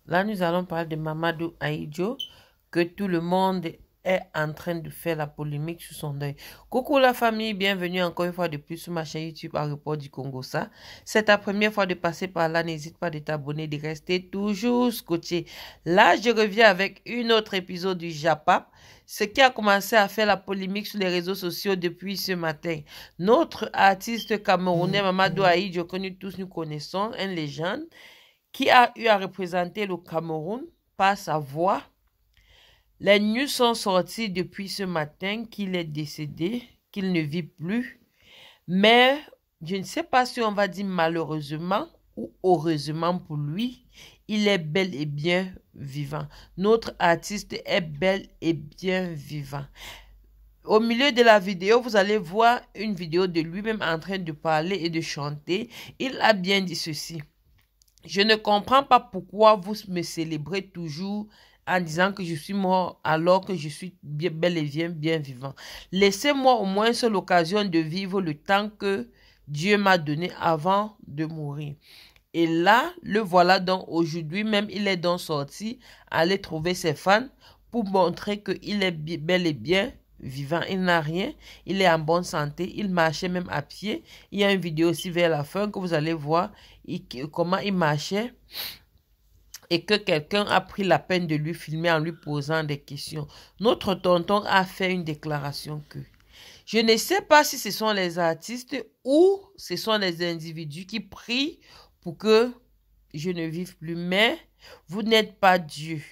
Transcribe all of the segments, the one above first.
Là, nous allons parler de Mamadou Ahidjo, que tout le monde est en train de faire la polémique sur son deuil. Coucou la famille, bienvenue encore une fois de plus sur ma chaîne YouTube Aéroport du Congo. Ça, c'est ta première fois de passer par là, n'hésite pas de t'abonner, de rester toujours scotché. Là, je reviens avec une autre épisode du Japap, ce qui a commencé à faire la polémique sur les réseaux sociaux depuis ce matin. Notre artiste camerounais Mamadou Ahidjo, que nous tous nous connaissons, une légende, qui a eu à représenter le Cameroun par sa voix. Les news sont sorties depuis ce matin qu'il est décédé, qu'il ne vit plus. Mais je ne sais pas si on va dire malheureusement ou heureusement pour lui, il est bel et bien vivant. Notre artiste est bel et bien vivant. Au milieu de la vidéo, vous allez voir une vidéo de lui-même en train de parler et de chanter. Il a bien dit ceci. Je ne comprends pas pourquoi vous me célébrez toujours en disant que je suis mort alors que je suis bel et bien vivant. Laissez-moi au moins l'occasion de vivre le temps que Dieu m'a donné avant de mourir. Et là, le voilà donc aujourd'hui même, il est donc sorti aller trouver ses fans pour montrer qu'il est bel et bien vivant. Il n'a rien, il est en bonne santé, il marchait même à pied. Il y a une vidéo aussi vers la fin que vous allez voir comment il marchait et que quelqu'un a pris la peine de lui filmer en lui posant des questions. Notre tonton a fait une déclaration que je ne sais pas si ce sont les artistes ou ce sont les individus qui prient pour que je ne vive plus, mais vous n'êtes pas Dieu.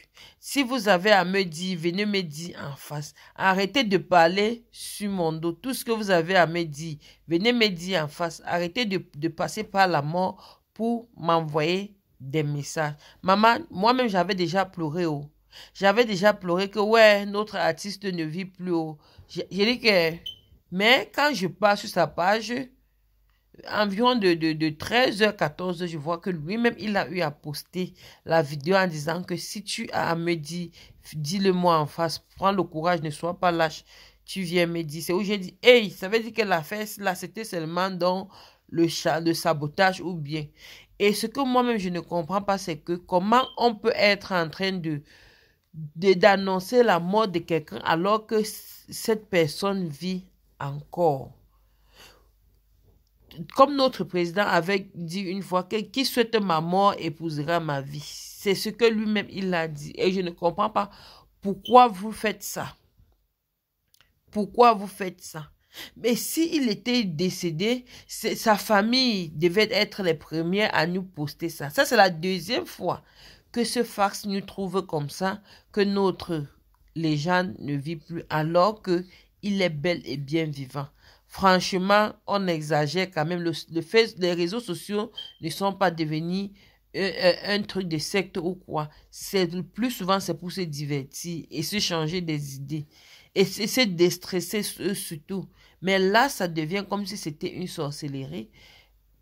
Si vous avez à me dire, venez me dire en face. Arrêtez de parler sur mon dos. Tout ce que vous avez à me dire, venez me dire en face. Arrêtez de passer par la mort pour m'envoyer des messages. Maman, moi-même, j'avais déjà pleuré. Oh. J'avais déjà pleuré que, ouais, notre artiste ne vit plus. Oh. J'ai dit que... Mais quand je passe sur sa page, environ de 13h, 14h, je vois que lui-même, il a eu à poster la vidéo en disant que si tu as à me dire, dis-le-moi en face, prends le courage, ne sois pas lâche, tu viens me dire. C'est où j'ai dit, hey, ça veut dire que l'affaire, là, c'était seulement dans le sabotage ou bien. Et ce que moi-même, je ne comprends pas, c'est que comment on peut être en train d'annoncer la mort de quelqu'un alors que cette personne vit encore. Comme notre président avait dit une fois que qui souhaite ma mort épousera ma vie. C'est ce que lui-même il a dit. Et je ne comprends pas pourquoi vous faites ça. Pourquoi vous faites ça? Mais s'il était décédé, sa famille devait être les premières à nous poster ça. Ça, c'est la deuxième fois que ce fax nous trouve comme ça, que notre légende ne vit plus alors qu'il est bel et bien vivant. Franchement, on exagère quand même. Les réseaux sociaux ne sont pas devenus un truc de secte ou quoi. Le plus souvent, c'est pour se divertir et se changer des idées. Et se déstresser surtout. Mais là, ça devient comme si c'était une sorcellerie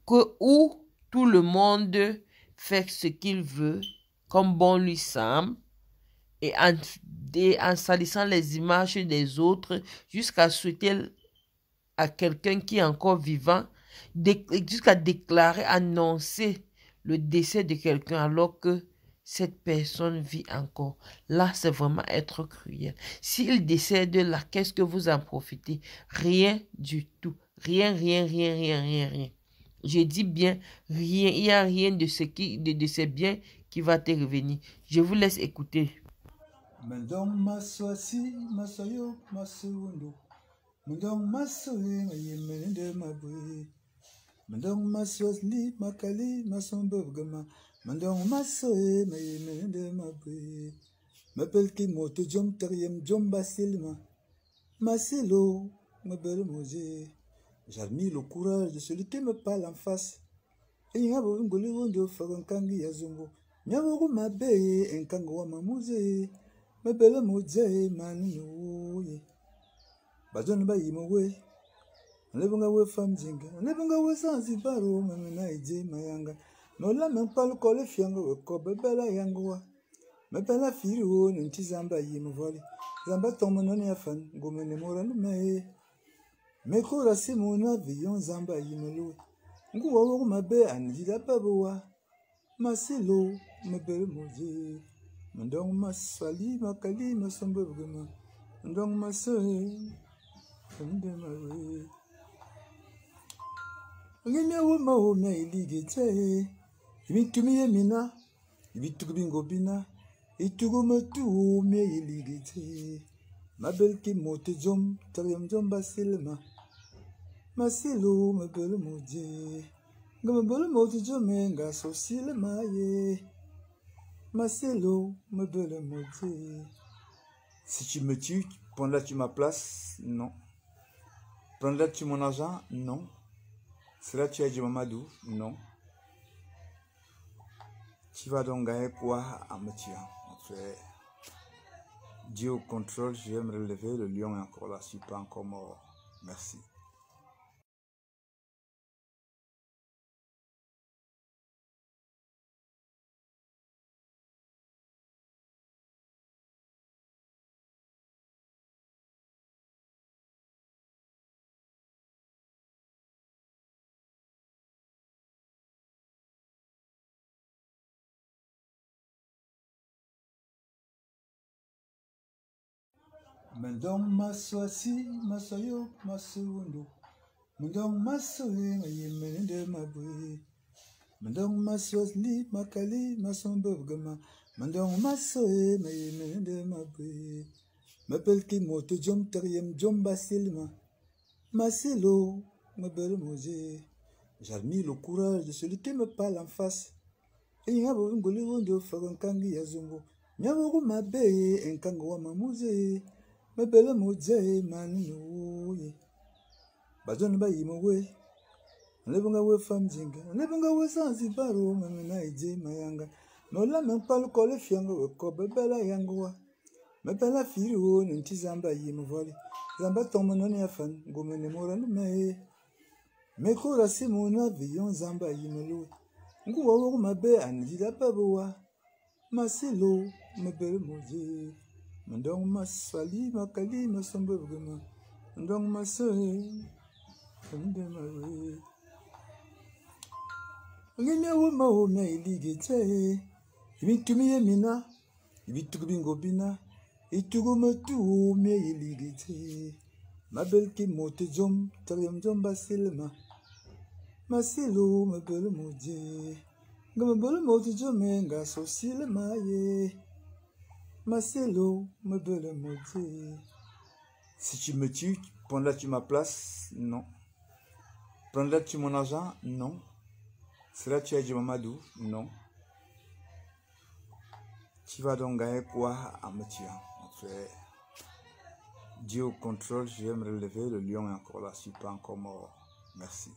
où tout le monde fait ce qu'il veut, comme bon lui semble, et en salissant les images des autres jusqu'à souhaiter à quelqu'un qui est encore vivant, jusqu'à déclarer, annoncer le décès de quelqu'un alors que cette personne vit encore. Là, c'est vraiment être cruel. S'il décède là, qu'est-ce que vous en profitez? Rien du tout. Rien, rien, rien, rien, rien, rien. Je dis bien rien. Il n'y a rien de ces biens qui va te revenir. Je vous laisse écouter. Mundong masoe mayemende mabwe. Mundong masos li makali masombogama. Mundong masoe mayemende mabwe. M'appelle qui moto jom teriem jom basilma. Masilo me belle mosé. J'admire le courage de celui qui me parle en face. Et y a un golivondo faire un kangi yazungo. Nyawo mabe en kango mamuse. Me belle mosé manuye. Bazoni ba yimowe lebanga we famjinga lebanga we Zanzibaro mena ije mayanga no la mempal ko le fianga we ko bebela yangoa mepela firi wo nti zamba yimovole zamba tomo no ne afan ngomene mora no me ko rasimu na avion zamba yimelu nguwa wo mabe anjida babowa Masilo, ma belle Mosé. Mandong masali, makali, masambogama. Mandong masoe, de ma way. Ngimya wuma wumya iligete. Ibitumi yemina, ibitugubingo bina. Itugumatu wumya iligete. Ma belle qui mote jom, tariam jom basilma. Masilo, ma belle Mosé. Ma belle Mosé jomenga socile maye. Masilo, ma belle Mosé. Si tu me tues, prendras-tu ma place? Non. Prendras-tu mon argent? Non. Seras-tu Adji Mamadou? Non. Tu vas donc gagner quoi en me tuant, mon frère? Dieu au contrôle, je vais me relever, le lion est encore là, je ne suis pas encore mort. Merci. Mandong maswasi, masayo, masundo. Mandong masoe, mayemende mabwe. Mandong maswasli, makali, masombogama. Mandong masoe, mayemende mabwe. M'appelle qui moto jom tariem jom basilma. Masilo, ma belle Mosé. J'admire le courage de celui qui me parle en face. Et il y a beaucoup de gens qui font un kangi yazongo. Il y a beaucoup de mabe, un kango mamouze. Ma belle Mosé, manouye. Bazon ba yimowe. Lebonga we fam jinga. Lebonga we sansi baro, mamena ije mayanga. No la men pal kole fianga we ko bebela yangoa. Me bela firi wo nti zamba yimovoli. Zamba tomo no ne afan, ngomene mora no me. Me kora simona vion zamba yimolo. Ngu wo mabe anjida paboa. Masilo, ma belle Mosé. Mandong masali, makali, masambogama. Mandong masoe, de ma way. Ngimya wuma wumya iligete. Ibitumi yemina, ibitugubingo bina. Itugumatu wumya iligete. Ma belle qui mote jom, tariam jom basilma. Masilo, ma belle Mosé. Ma belle Mosé jomenga socile maye. Masilo, ma belle Mosé. Si tu me tues, prendras-tu ma place? Non. Prendras-tu mon argent? Non. Seras-tu Adji Mamadou? Non. Tu vas donc gagner quoi en me tuant, mon frère? Dieu au contrôle, je vais me relever, le lion est encore là, je ne suis pas encore mort. Merci.